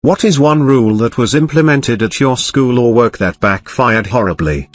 What is one rule that was implemented at your school or work that backfired horribly?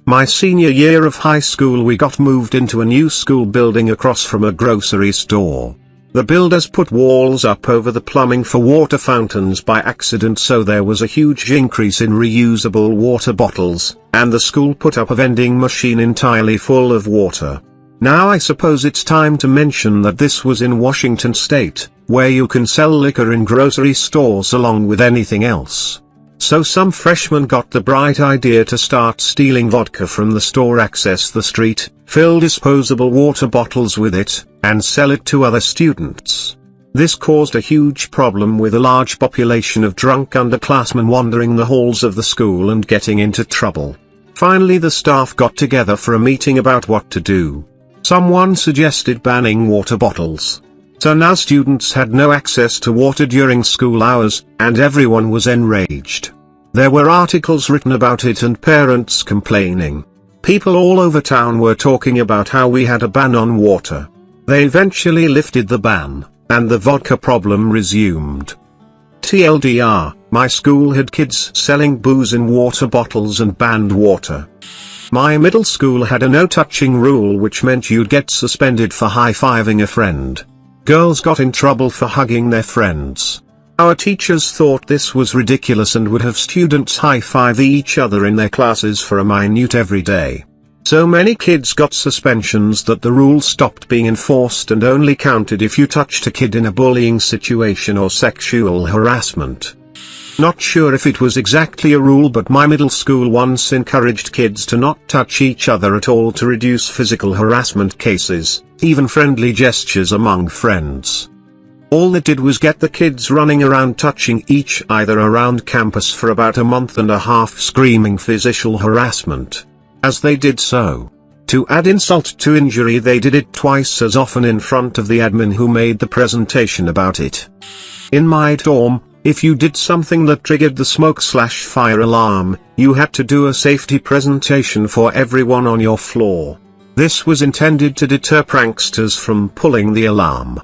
My senior year of high school we got moved into a new school building across from a grocery store. The builders put walls up over the plumbing for water fountains by accident, so there was a huge increase in reusable water bottles, and the school put up a vending machine entirely full of water. Now I suppose it's time to mention that this was in Washington state, where you can sell liquor in grocery stores along with anything else. So some freshman got the bright idea to start stealing vodka from the store, access the street, fill disposable water bottles with it, and sell it to other students. This caused a huge problem with a large population of drunk underclassmen wandering the halls of the school and getting into trouble. Finally the staff got together for a meeting about what to do. Someone suggested banning water bottles. So now students had no access to water during school hours, and everyone was enraged. There were articles written about it and parents complaining. People all over town were talking about how we had a ban on water. They eventually lifted the ban, and the vodka problem resumed. TLDR, my school had kids selling booze in water bottles and banned water. My middle school had a no-touching rule, which meant you'd get suspended for high-fiving a friend. Girls got in trouble for hugging their friends. Our teachers thought this was ridiculous and would have students high-five each other in their classes for a minute every day. So many kids got suspensions that the rule stopped being enforced and only counted if you touched a kid in a bullying situation or sexual harassment. Not sure if it was exactly a rule, but my middle school once encouraged kids to not touch each other at all to reduce physical harassment cases, even friendly gestures among friends. All it did was get the kids running around touching each other around campus for about a month and a half, screaming physical harassment. As they did so, to add insult to injury, they did it twice as often in front of the admin who made the presentation about it. In my dorm, if you did something that triggered the smoke/fire alarm, you had to do a safety presentation for everyone on your floor. This was intended to deter pranksters from pulling the alarm.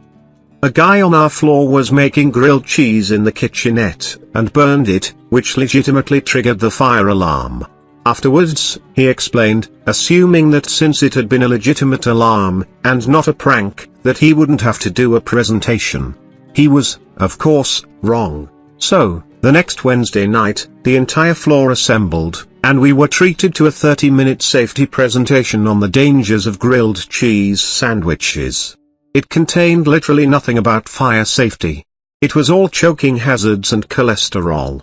A guy on our floor was making grilled cheese in the kitchenette, and burned it, which legitimately triggered the fire alarm. Afterwards, he explained, assuming that since it had been a legitimate alarm, and not a prank, that he wouldn't have to do a presentation. He was, of course, wrong. So, the next Wednesday night, the entire floor assembled, and we were treated to a 30-minute safety presentation on the dangers of grilled cheese sandwiches. It contained literally nothing about fire safety. It was all choking hazards and cholesterol.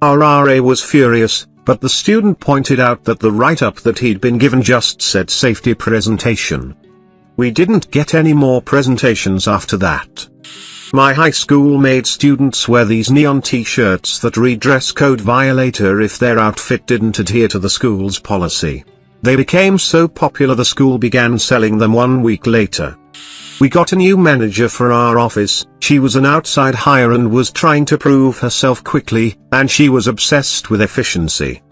Our RA was furious, but the student pointed out that the write-up that he'd been given just said safety presentation. We didn't get any more presentations after that. My high school made students wear these neon t-shirts that read "dress code violator" if their outfit didn't adhere to the school's policy. They became so popular the school began selling them 1 week later. We got a new manager for our office. She was an outside hire and was trying to prove herself quickly, and she was obsessed with efficiency.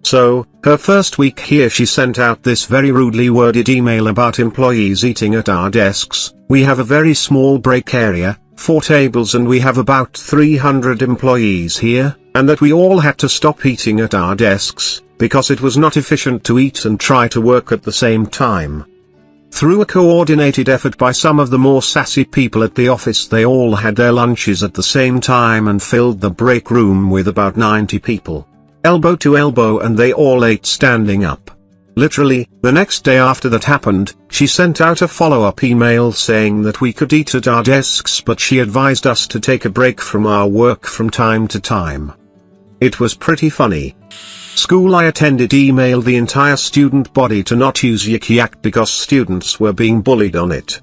So, her first week here she sent out this very rudely worded email about employees eating at our desks. We have a very small break area, 4 tables, and we have about 300 employees here, and that we all had to stop eating at our desks, because it was not efficient to eat and try to work at the same time. Through a coordinated effort by some of the more sassy people at the office, they all had their lunches at the same time and filled the break room with about 90 people. Elbow to elbow, and they all ate standing up. Literally, the next day after that happened, she sent out a follow-up email saying that we could eat at our desks, but she advised us to take a break from our work from time to time. It was pretty funny. School I attended emailed the entire student body to not use Yik Yak because students were being bullied on it.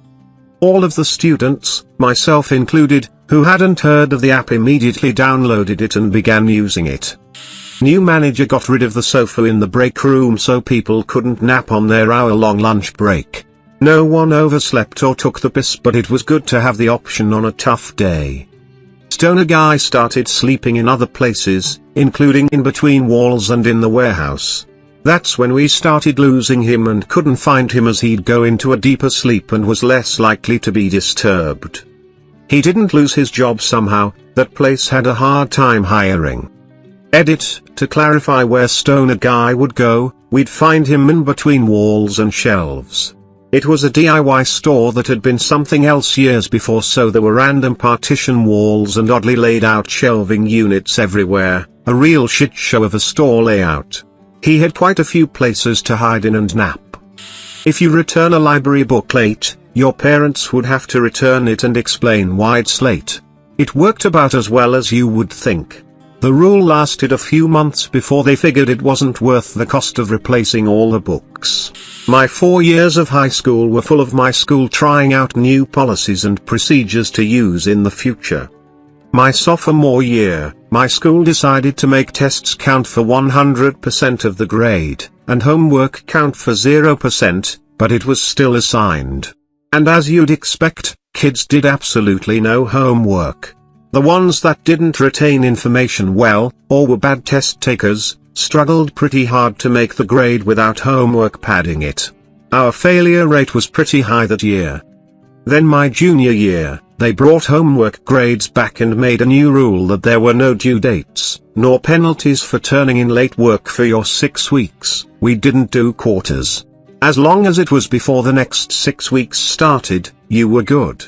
All of the students, myself included, who hadn't heard of the app immediately downloaded it and began using it. New manager got rid of the sofa in the break room so people couldn't nap on their hour-long lunch break. No one overslept or took the piss, but it was good to have the option on a tough day. Stoner guy started sleeping in other places, including in between walls and in the warehouse. That's when we started losing him and couldn't find him, as he'd go into a deeper sleep and was less likely to be disturbed. He didn't lose his job somehow, that place had a hard time hiring. Edit, to clarify where Stoner Guy would go, we'd find him in between walls and shelves. It was a DIY store that had been something else years before, so there were random partition walls and oddly laid out shelving units everywhere, a real shit show of a store layout. He had quite a few places to hide in and nap. If you return a library book late, your parents would have to return it and explain why it's late. It worked about as well as you would think. The rule lasted a few months before they figured it wasn't worth the cost of replacing all the books. My 4 years of high school were full of my school trying out new policies and procedures to use in the future. My sophomore year, my school decided to make tests count for 100% of the grade, and homework count for 0%, but it was still assigned. And as you'd expect, kids did absolutely no homework. The ones that didn't retain information well, or were bad test takers, struggled pretty hard to make the grade without homework padding it. Our failure rate was pretty high that year. Then my junior year, they brought homework grades back and made a new rule that there were no due dates, nor penalties for turning in late work for your 6 weeks. We didn't do quarters. As long as it was before the next 6 weeks started, you were good.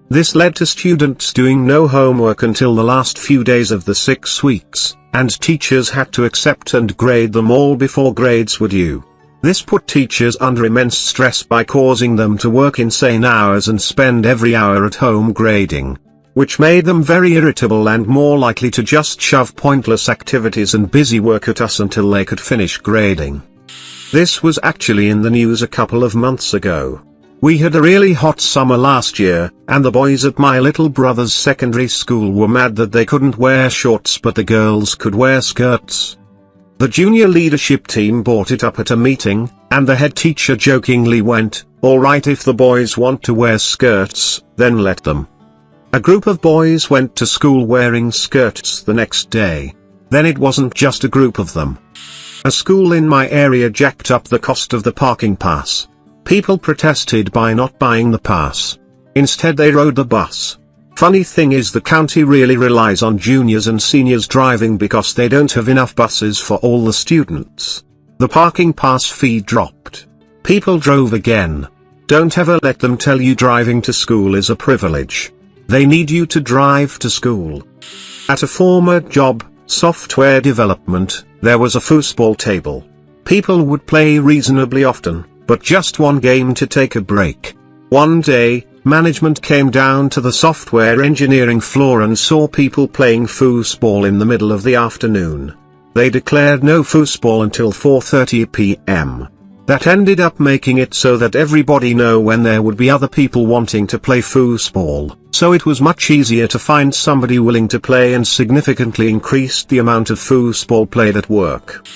This led to students doing no homework until the last few days of the 6 weeks, and teachers had to accept and grade them all before grades were due. This put teachers under immense stress by causing them to work insane hours and spend every hour at home grading, which made them very irritable and more likely to just shove pointless activities and busy work at us until they could finish grading. This was actually in the news a couple of months ago. We had a really hot summer last year, and the boys at my little brother's secondary school were mad that they couldn't wear shorts but the girls could wear skirts. The junior leadership team brought it up at a meeting, and the head teacher jokingly went, "All right, if the boys want to wear skirts, then let them." A group of boys went to school wearing skirts the next day. Then it wasn't just a group of them. A school in my area jacked up the cost of the parking pass. People protested by not buying the pass. Instead they rode the bus. Funny thing is, the county really relies on juniors and seniors driving because they don't have enough buses for all the students. The parking pass fee dropped. People drove again. Don't ever let them tell you driving to school is a privilege. They need you to drive to school. At a former job, software development, there was a foosball table. People would play reasonably often, but just one game to take a break. One day, management came down to the software engineering floor and saw people playing foosball in the middle of the afternoon. They declared no foosball until 4:30 p.m. That ended up making it so that everybody knew when there would be other people wanting to play foosball, so it was much easier to find somebody willing to play and significantly increased the amount of foosball played at work.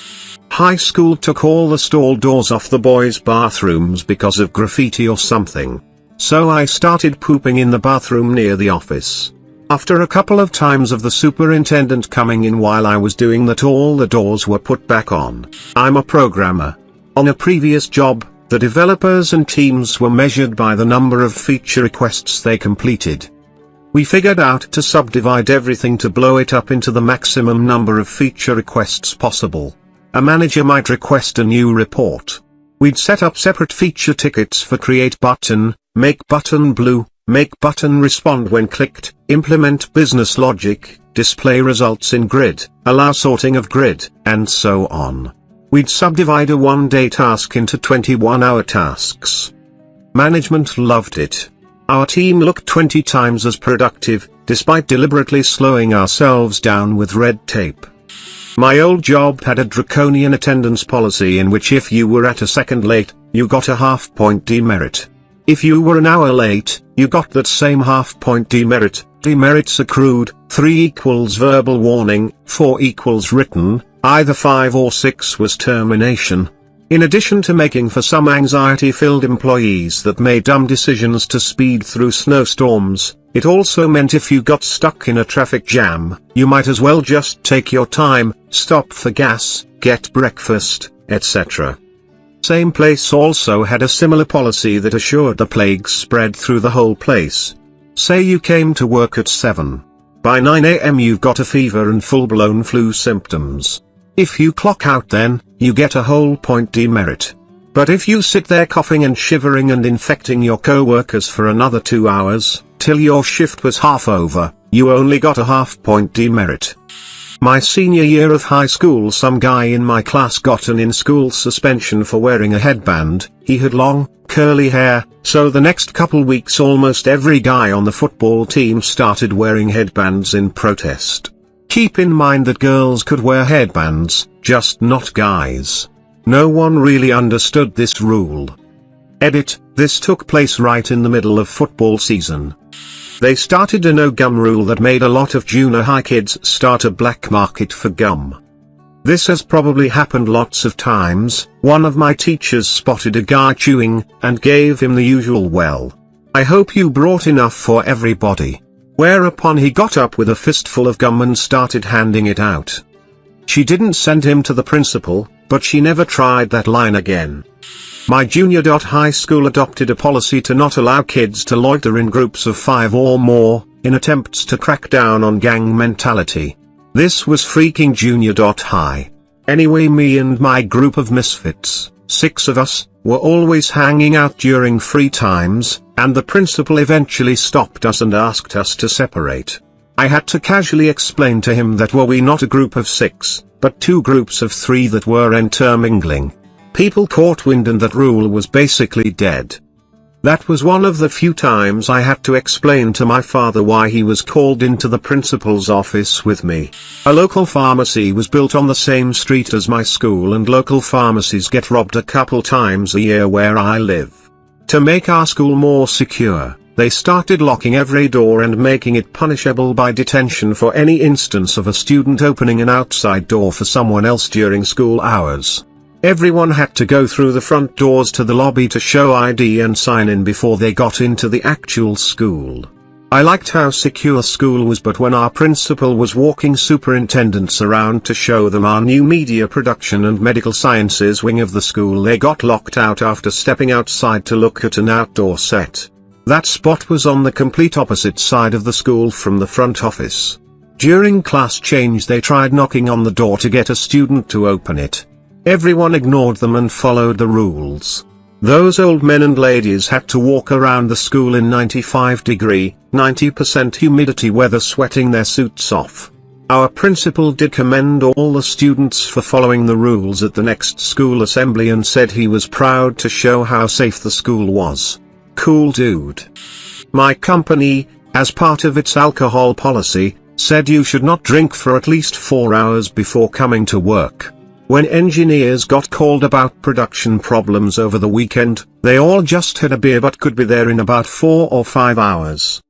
High school took all the stall doors off the boys' bathrooms because of graffiti or something. So I started pooping in the bathroom near the office. After a couple of times of the superintendent coming in while I was doing that, all the doors were put back on. I'm a programmer. On a previous job, the developers and teams were measured by the number of feature requests they completed. We figured out to subdivide everything to blow it up into the maximum number of feature requests possible. A manager might request a new report. We'd set up separate feature tickets for create button, make button blue, make button respond when clicked, implement business logic, display results in grid, allow sorting of grid, and so on. We'd subdivide a one-day task into 21-hour tasks. Management loved it. Our team looked 20 times as productive, despite deliberately slowing ourselves down with red tape. My old job had a draconian attendance policy in which if you were at a second late, you got a half-point demerit. If you were an hour late, you got that same half-point demerit. Demerits accrued, 3 equals verbal warning, 4 equals written, either 5 or 6 was termination. In addition to making for some anxiety-filled employees that made dumb decisions to speed through snowstorms, it also meant if you got stuck in a traffic jam, you might as well just take your time, stop for gas, get breakfast, etc. Same place also had a similar policy that assured the plague spread through the whole place. Say you came to work at 7. By 9 AM you've got a fever and full-blown flu symptoms. If you clock out then, you get a whole point demerit. But if you sit there coughing and shivering and infecting your co-workers for another 2 hours, till your shift was half over, you only got a half-point demerit. My senior year of high school, some guy in my class got an in-school suspension for wearing a headband. He had long, curly hair, so the next couple weeks almost every guy on the football team started wearing headbands in protest. Keep in mind that girls could wear headbands, just not guys. No one really understood this rule. Edit, this took place right in the middle of football season. They started a no-gum rule that made a lot of junior high kids start a black market for gum. This has probably happened lots of times. One of my teachers spotted a guy chewing, and gave him the usual "well, I hope you brought enough for everybody." Whereupon he got up with a fistful of gum and started handing it out. She didn't send him to the principal, but she never tried that line again. My junior high school adopted a policy to not allow kids to loiter in groups of 5 or more, in attempts to crack down on gang mentality. This was freaking junior high. Anyway, me and my group of misfits, 6 of us, were always hanging out during free times, and the principal eventually stopped us and asked us to separate. I had to casually explain to him that we were not a group of 6, but 2 groups of 3 that were intermingling. People caught wind and that rule was basically dead. That was one of the few times I had to explain to my father why he was called into the principal's office with me. A local pharmacy was built on the same street as my school, and local pharmacies get robbed a couple times a year where I live. To make our school more secure, they started locking every door and making it punishable by detention for any instance of a student opening an outside door for someone else during school hours. Everyone had to go through the front doors to the lobby to show ID and sign in before they got into the actual school. I liked how secure school was, but when our principal was walking superintendents around to show them our new media production and medical sciences wing of the school, they got locked out after stepping outside to look at an outdoor set. That spot was on the complete opposite side of the school from the front office. During class change they tried knocking on the door to get a student to open it. Everyone ignored them and followed the rules. Those old men and ladies had to walk around the school in 95-degree, 90% humidity weather, sweating their suits off. Our principal did commend all the students for following the rules at the next school assembly and said he was proud to show how safe the school was. Cool dude. My company, as part of its alcohol policy, said you should not drink for at least 4 hours before coming to work. When engineers got called about production problems over the weekend, they all just had a beer but could be there in about 4 or 5 hours.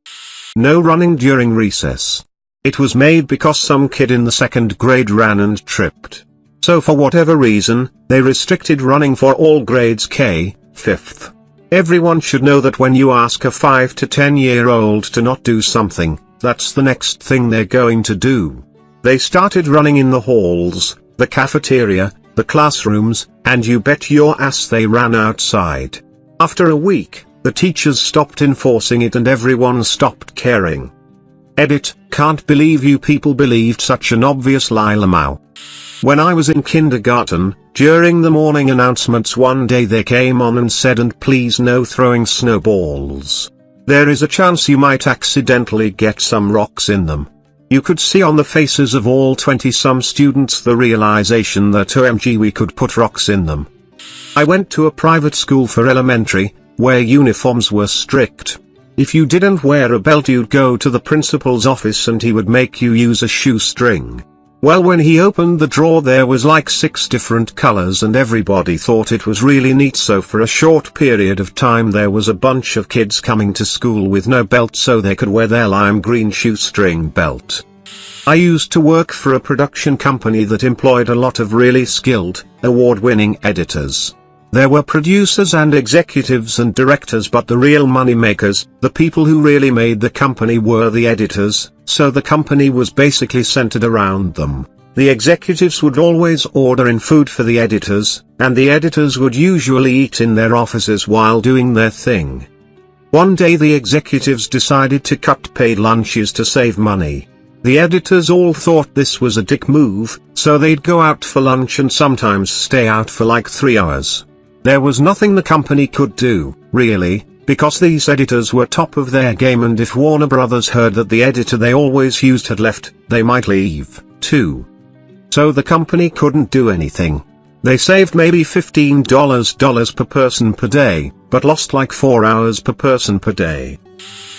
No running during recess. It was made because some kid in the 2nd grade ran and tripped. So for whatever reason, they restricted running for all grades K, 5th. Everyone should know that when you ask a 5 to 10-year-old to not do something, that's the next thing they're going to do. They started running in the halls, the cafeteria, the classrooms, and you bet your ass they ran outside. After a week, the teachers stopped enforcing it and everyone stopped caring. Edit, can't believe you people believed such an obvious lie, Lamau. When I was in kindergarten, during the morning announcements one day they came on and said, "And please no throwing snowballs. There is a chance you might accidentally get some rocks in them." You could see on the faces of all 20-some students the realization that OMG, we could put rocks in them. I went to a private school for elementary, where uniforms were strict. If you didn't wear a belt you'd go to the principal's office and he would make you use a shoestring. Well, when he opened the drawer there was like 6 different colors and everybody thought it was really neat, so for a short period of time there was a bunch of kids coming to school with no belt so they could wear their lime green shoestring belt. I used to work for a production company that employed a lot of really skilled, award-winning editors. There were producers and executives and directors, but the real money makers, the people who really made the company, were the editors, so the company was basically centered around them. The executives would always order in food for the editors, and the editors would usually eat in their offices while doing their thing. One day the executives decided to cut paid lunches to save money. The editors all thought this was a dick move, so they'd go out for lunch and sometimes stay out for like 3 hours. There was nothing the company could do, really, because these editors were top of their game, and if Warner Brothers heard that the editor they always used had left, they might leave, too. So the company couldn't do anything. They saved maybe $15 per person per day, but lost like 4 hours per person per day.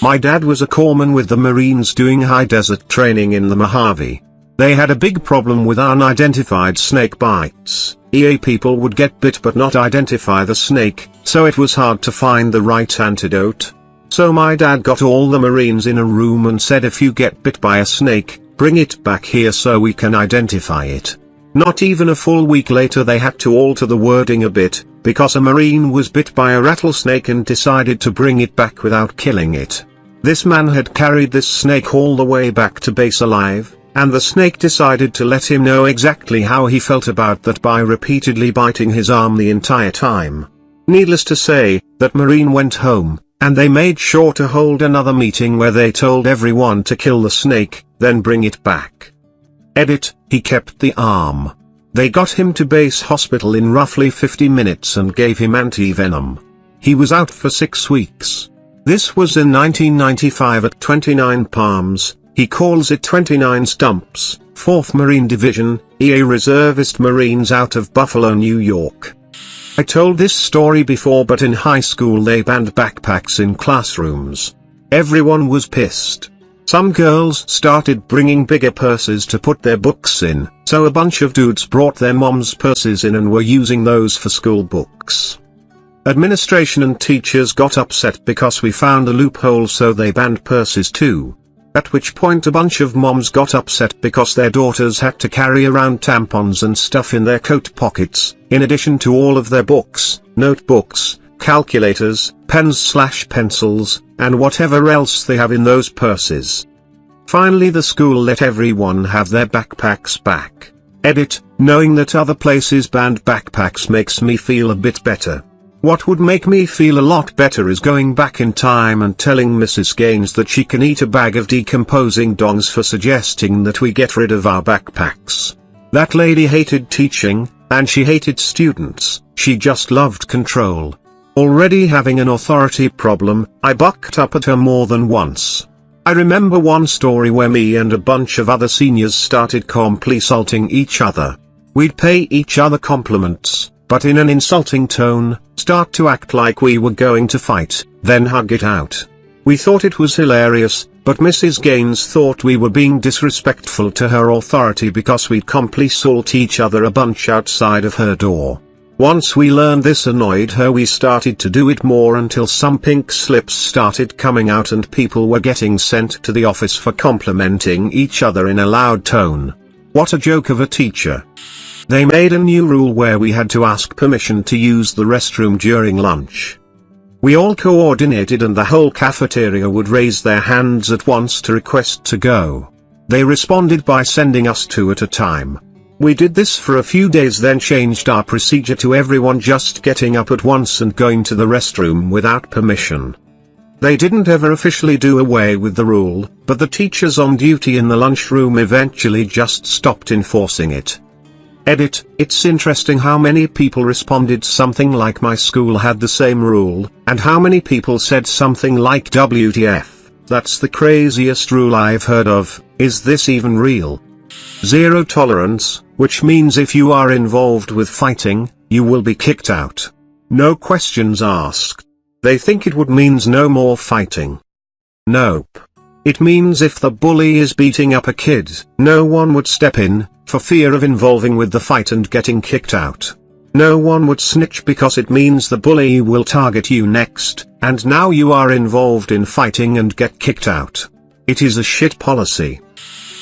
My dad was a corpsman with the Marines doing high desert training in the Mojave. They had a big problem with unidentified snake bites. People would get bit but not identify the snake, so it was hard to find the right antidote. So my dad got all the Marines in a room and said, if you get bit by a snake, bring it back here so we can identify it. Not even a full week later they had to alter the wording a bit, because a Marine was bit by a rattlesnake and decided to bring it back without killing it. This man had carried this snake all the way back to base alive, and the snake decided to let him know exactly how he felt about that by repeatedly biting his arm the entire time. Needless to say, that Marine went home, and they made sure to hold another meeting where they told everyone to kill the snake, then bring it back. Edit, he kept the arm. They got him to base hospital in roughly 50 minutes and gave him anti-venom. He was out for 6 weeks. This was in 1995 at 29 Palms, he calls it 29 Stumps, 4th Marine Division, EA Reservist Marines out of Buffalo, New York. I told this story before, but in high school they banned backpacks in classrooms. Everyone was pissed. Some girls started bringing bigger purses to put their books in, so a bunch of dudes brought their mom's purses in and were using those for school books. Administration and teachers got upset because we found a loophole, so they banned purses too. At which point a bunch of moms got upset because their daughters had to carry around tampons and stuff in their coat pockets, in addition to all of their books, notebooks, calculators, pens/pencils, and whatever else they have in those purses. Finally the school let everyone have their backpacks back. Edit, knowing that other places banned backpacks makes me feel a bit better. What would make me feel a lot better is going back in time and telling Mrs. Gaines that she can eat a bag of decomposing dongs for suggesting that we get rid of our backpacks. That lady hated teaching, and she hated students, she just loved control. Already having an authority problem, I bucked up at her more than once. I remember one story where me and a bunch of other seniors started compli-salting each other. We'd pay each other compliments, but in an insulting tone, start to act like we were going to fight, then hug it out. We thought it was hilarious, but Mrs. Gaines thought we were being disrespectful to her authority because we'd compli-salt each other a bunch outside of her door. Once we learned this annoyed her, we started to do it more until some pink slips started coming out and people were getting sent to the office for complimenting each other in a loud tone. What a joke of a teacher. They made a new rule where we had to ask permission to use the restroom during lunch. We all coordinated and the whole cafeteria would raise their hands at once to request to go. They responded by sending us 2 at a time. We did this for a few days, then changed our procedure to everyone just getting up at once and going to the restroom without permission. They didn't ever officially do away with the rule, but the teachers on duty in the lunchroom eventually just stopped enforcing it. Edit, it's interesting how many people responded something like my school had the same rule, and how many people said something like WTF, that's the craziest rule I've heard of, is this even real? Zero tolerance, which means if you are involved with fighting, you will be kicked out. No questions asked. They think it would means no more fighting. Nope. It means if the bully is beating up a kid, no one would step in, for fear of involving with the fight and getting kicked out. No one would snitch because it means the bully will target you next, and now you are involved in fighting and get kicked out. It is a shit policy.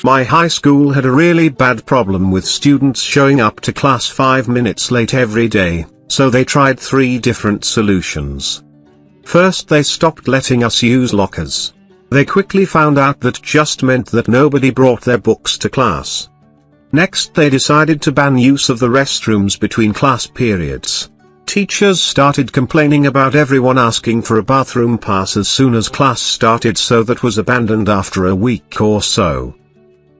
My high school had a really bad problem with students showing up to class 5 minutes late every day, so they tried 3 different solutions. First, they stopped letting us use lockers. They quickly found out that just meant that nobody brought their books to class. Next, they decided to ban use of the restrooms between class periods. Teachers started complaining about everyone asking for a bathroom pass as soon as class started, so that was abandoned after a week or so.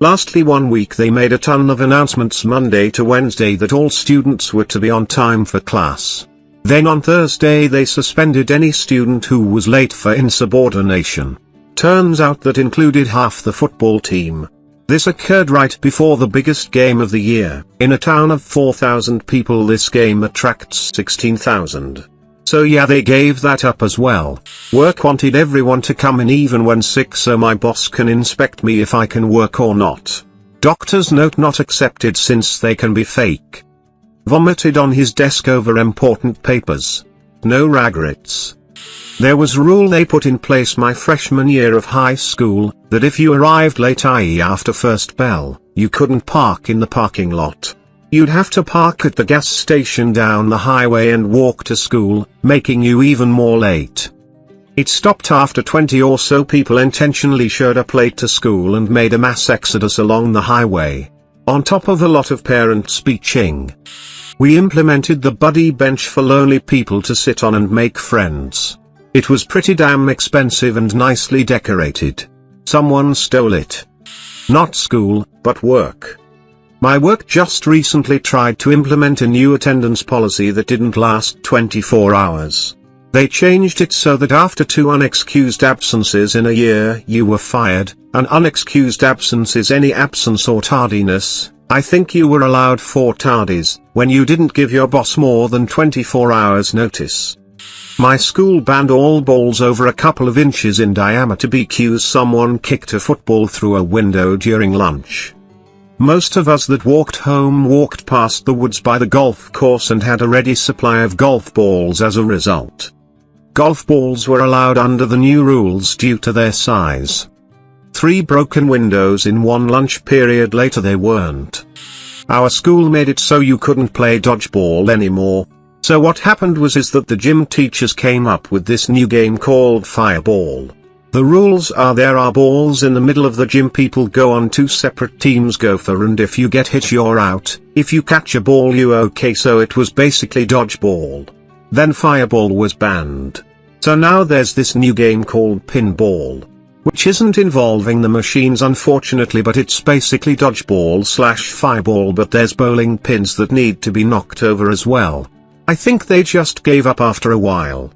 Lastly, one week they made a ton of announcements Monday to Wednesday that all students were to be on time for class. Then on Thursday they suspended any student who was late for insubordination. Turns out that included half the football team. This occurred right before the biggest game of the year. In a town of 4,000 people, this game attracts 16,000. So yeah, they gave that up as well. Work wanted everyone to come in even when sick so my boss can inspect me if I can work or not. Doctor's note not accepted since they can be fake. Vomited on his desk over important papers. No regrets. There was a rule they put in place my freshman year of high school, that if you arrived late, i.e. after first bell, you couldn't park in the parking lot. You'd have to park at the gas station down the highway and walk to school, making you even more late. It stopped after 20 or so people intentionally showed up late to school and made a mass exodus along the highway. On top of a lot of parents bitching. We implemented the buddy bench for lonely people to sit on and make friends. It was pretty damn expensive and nicely decorated. Someone stole it. Not school, but work. My work just recently tried to implement a new attendance policy that didn't last 24 hours. They changed it so that after 2 unexcused absences in a year you were fired. An unexcused absence is any absence or tardiness. I think you were allowed 4 tardies, when you didn't give your boss more than 24 hours notice. My school banned all balls over a couple of inches in diameter because someone kicked a football through a window during lunch. Most of us that walked home walked past the woods by the golf course and had a ready supply of golf balls as a result. Golf balls were allowed under the new rules due to their size. 3 broken windows in one lunch period later they weren't. Our school made it so you couldn't play dodgeball anymore. So what happened was that the gym teachers came up with this new game called Fireball. The rules are there are balls in the middle of the gym, people go on 2 separate teams, go for, and if you get hit you're out, if you catch a ball you okay, so it was basically dodgeball. Then Fireball was banned. So now there's this new game called Pinball. Which isn't involving the machines unfortunately, but it's basically dodgeball/fireball, but there's bowling pins that need to be knocked over as well. I think they just gave up after a while.